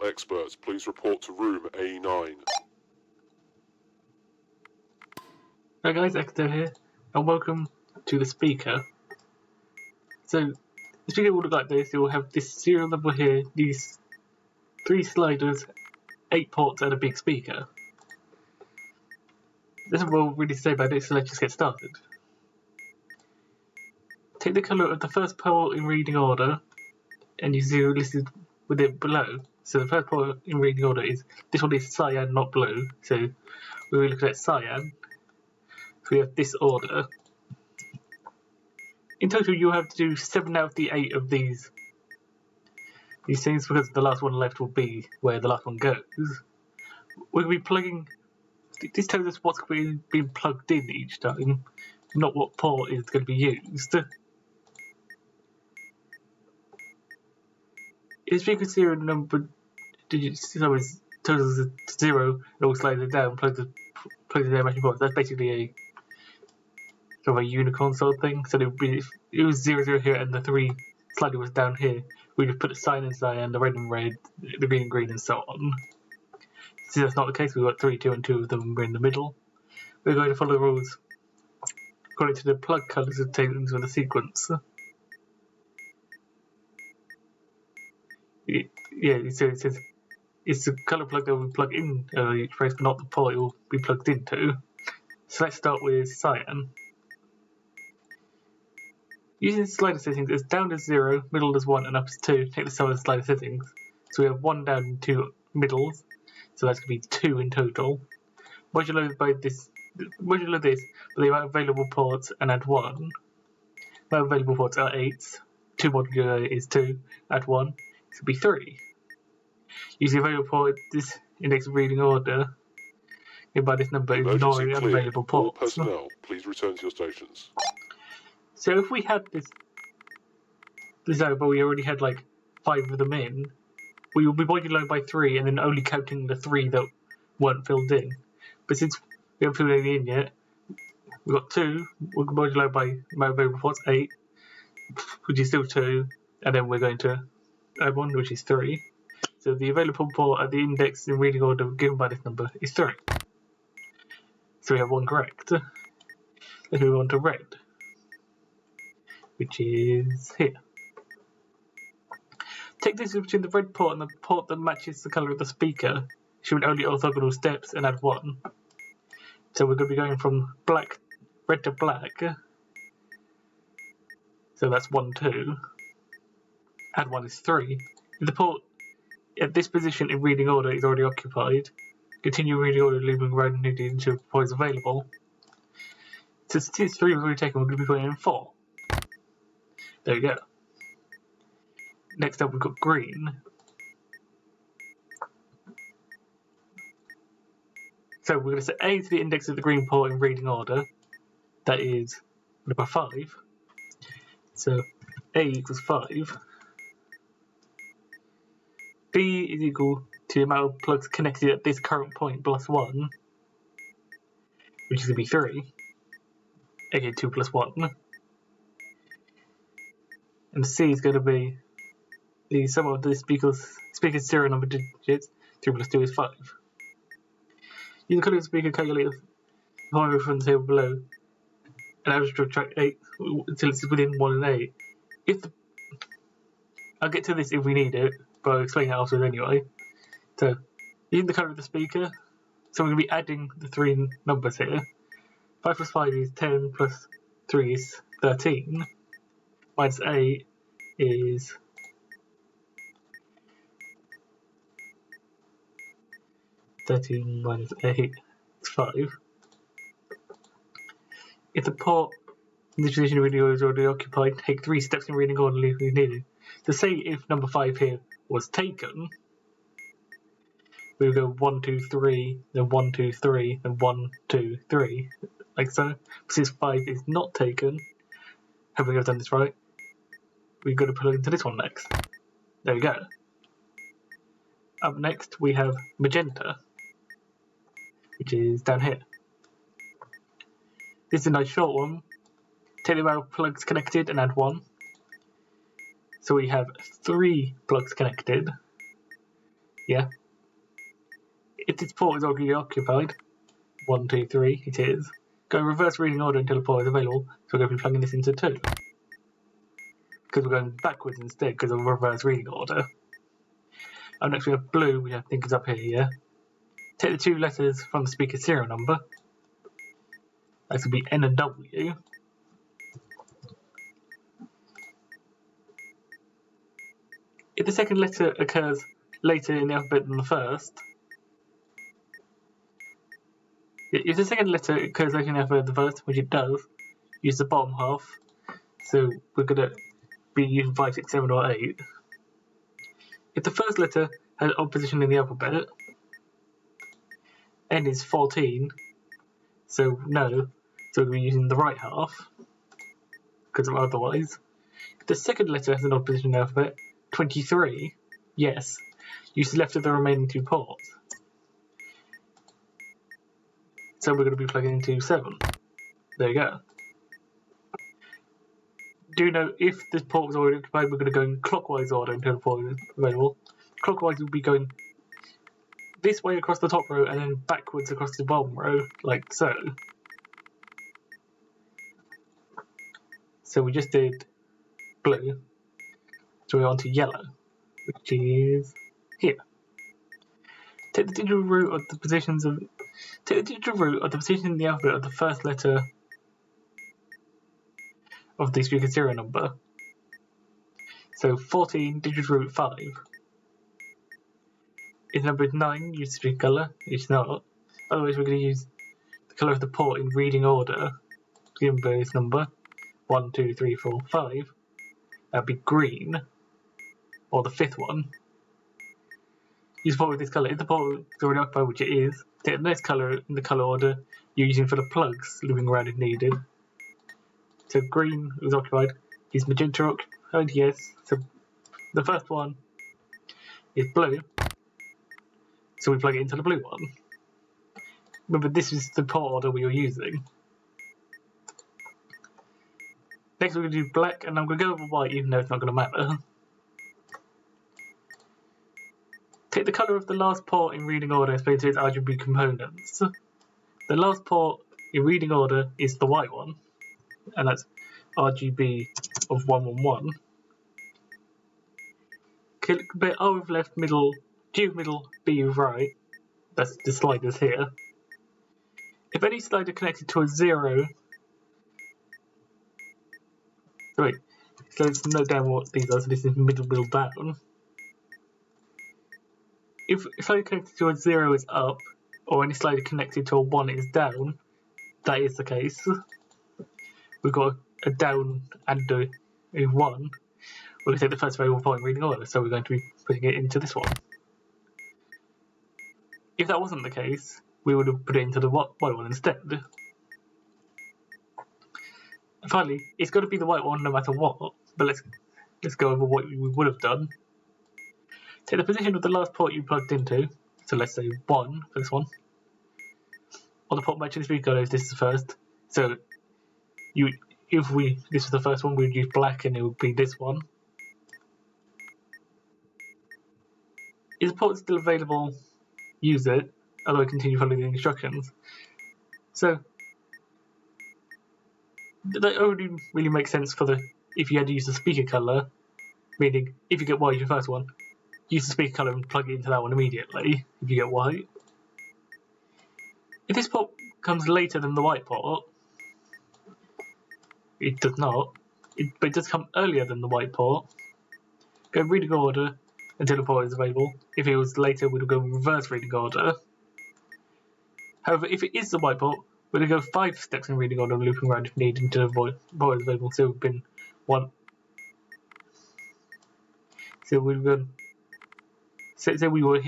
All experts, please report to room A9. Hi guys, Exto here, and welcome to the speaker. So, the speaker will look like this. It will have this serial number here, these 3 sliders, 8 ports, and a big speaker. This is what we'll really say about it, so let's just get started. Take the colour of the first port in reading order, and you see it listed with it below. So the first port in reading order is, this one is cyan, not blue, so we're looking at cyan. So we have this order. In total, you'll have to do 7 out of the 8 of these things, because the last one left will be where the last one goes. We'll be plugging. This tells us what's being plugged in each time, not what port is going to be used. If you can see a number digits, totals to 0, it will slide it down, plug the matching ports. That's basically a sort of a unicorn sort of thing. So it would be, if it was 0, 0 here and the 3 slider was down here, we would put the cyan and cyan, the red and red, the green and green, and so on. See, that's not the case. We've got 3, 2, and 2 of them. We're in the middle. We're going to follow the rules according to the plug colours and take them to the sequence. Yeah, so it says it's the colour plug that we plug in each phrase, but not the port it will be plugged into. So let's start with cyan. Using the slider settings, it's down as 0, middle as 1, and up as 2. Take the sum of the slider settings. So we have 1 down and 2 middles. So that's going to be 2 in total. Modulo this, but the amount of available ports, and add 1. The amount of available ports are 8. 2 modulo is 2. Add 1. It's going to be 3. Use the available port, this index of reading order. By this number, ignoring unavailable ports. All personnel, please return to your stations. So if we had this out, but we already had like 5 of them in, we will be modulo by 3 and then only counting the 3 that weren't filled in. But since we haven't filled any in yet, we've got 2, we'll modulo by amount of available ports, 8, which is still 2, and then we're going to add 1, which is 3. So the available port at the index in reading order given by this number is 3. So we have 1 correct. Let's move on to red, which is here. Take this between the red port and the port that matches the colour of the speaker, showing only orthogonal steps, and add 1. So we're going to be going from red to black. So that's 1, 2. Add 1 is 3. If the port at this position in reading order is already occupied, continue reading order, leaving red until the port is available. So since 3 was already taken, we're going to be putting in 4. There we go. Next up, we've got green. So we're going to set A to the index of the green port in reading order. That is number 5. So A equals 5. B is equal to the amount of plugs connected at this current point plus 1, which is going to be 3. Again, 2 plus 1. And C is going to be the sum of the speaker's serial number digits. 3 plus 2 is 5. Use the colour of the speaker, calculate the formula from the table below, and average to subtract 8 until it's within 1 and 8. I'll get to this if we need it, but I'll explain it afterwards anyway. So, using the colour of the speaker, so we're going to be adding the 3 numbers here. 5 plus 5 is 10, plus 3 is 13. Minus 8 is 13 minus 8 is 5. If the port in this position of reading order is already occupied, take 3 steps in reading order if needed. So say if number 5 here was taken, we would go 1, 2, 3, then 1, 2, 3, then 1, 2, 3, like so. But since 5 is not taken, hopefully I've done this right, we've got to put it into this one next. There we go. Up next we have magenta, which is down here. This is a nice short one. Take the amount of plugs connected and add 1. So we have 3 plugs connected. Yeah. If this port is already occupied, 1, 2, 3, it is. Go in reverse reading order until the port is available, so we're going to be plugging this into 2. Because we're going backwards instead because of reverse reading order. And next we have blue, which I think is up here, yeah? Take the 2 letters from the speaker serial number. That's going to be N and W. If the second letter occurs later in the alphabet than the first, if the second letter occurs later in the alphabet than the first, which it does, use the bottom half. So we're going to be using 5, 6, 7, or 8. If the first letter has odd position in the alphabet, N is 14, so no, so we'll be using the right half, because of otherwise. If the second letter has an odd position in the alphabet, 23, yes, use the left of the remaining 2 ports. So we're going to be plugging into 7. There you go. Do know if this port was already occupied, we're going to go in clockwise order until the port is available. Clockwise will be going this way across the top row and then backwards across the bottom row, like so. So we just did blue, so we're on to yellow, which is here. Take the digital root of the positions of the position in the alphabet of the first letter of the speaker serial number. So 14, digital root 5. If number is 9, use the speaker colour. It's not. Otherwise, we're going to use the colour of the port in reading order, given by this number 1, 2, 3, 4, 5. That'd be green, or the 5th one. Use the port with this colour. If the port is already occupied, which it is, take the next colour in the colour order you're using for the plugs, looping around if needed. So green was occupied. Is magenta occupied? Yes. So the first one is blue. So we plug it into the blue one. Remember, this is the port order we were using. Next we're going to do black, and I'm going to go over white even though it's not going to matter. Take the colour of the last port in reading order and split it into its RGB components. The last port in reading order is the white one, and that's RGB of 111. Click bit O with left, middle, G with middle, B with right. That's the sliders here. If any slider connected to a 0... Wait, so let's note down what these are. So this is middle, down. If slider connected to a 0 is up, or any slider connected to a 1 is down, that is the case. We've got a down and a 1. We're going to take the first variable point in reading order, so we're going to be putting it into this one. If that wasn't the case, we would have put it into the white one instead. And finally, it's got to be the white one no matter what, but let's go over what we would have done. Take the position of the last port you plugged into, so let's say 1 for this one. On the port matching the speaker colours, this is the first. So if this was the first one, we would use black and it would be this one. If the port is still available, use it, otherwise continue following the instructions. So that only really makes sense for if you had to use the speaker colour, meaning if you get white, your first one, use the speaker colour and plug it into that one immediately if you get white. If this port comes later than the white port, it does not, but it does come earlier than the white port. Go reading order until the port is available. If it was later, we'd go in reverse reading order. However, if it is the white port, we're going to go 5 steps in reading order, looping around if needed until the port is available. So we've been 1. So we've gone. Say we were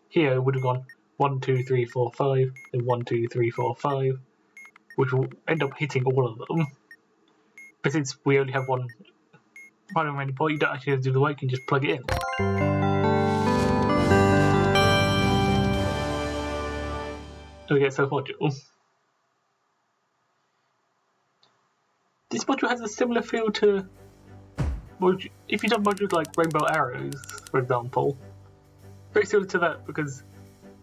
here, it would have gone 1, 2, 3, 4, 5, then 1, 2, 3, 4, 5, which will end up hitting all of them. But since we only have one remaining port, you don't actually have to do the work, you can just plug it in. And we get self module. This module has a similar feel to if you've done modules like rainbow arrows, for example. very similar to that because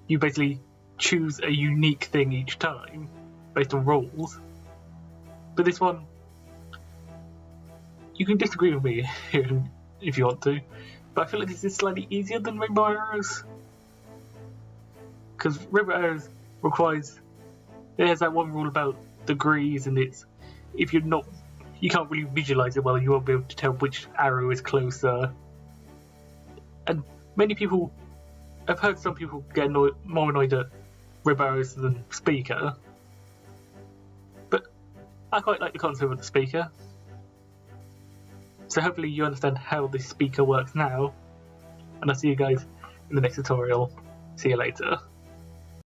you basically choose a unique thing each time based on rules. But this one, you can disagree with me if you want to, but I feel like this is slightly easier than Rainbow Arrows. Because Rainbow Arrows requires, there's that one rule about degrees, and it's, if you're not, you can't really visualize it well, you won't be able to tell which arrow is closer. And many people, I've heard some people get more annoyed at Rainbow Arrows than Speaker. But I quite like the concept of the Speaker. So hopefully you understand how this speaker works now, and I'll see you guys in the next tutorial. See you later.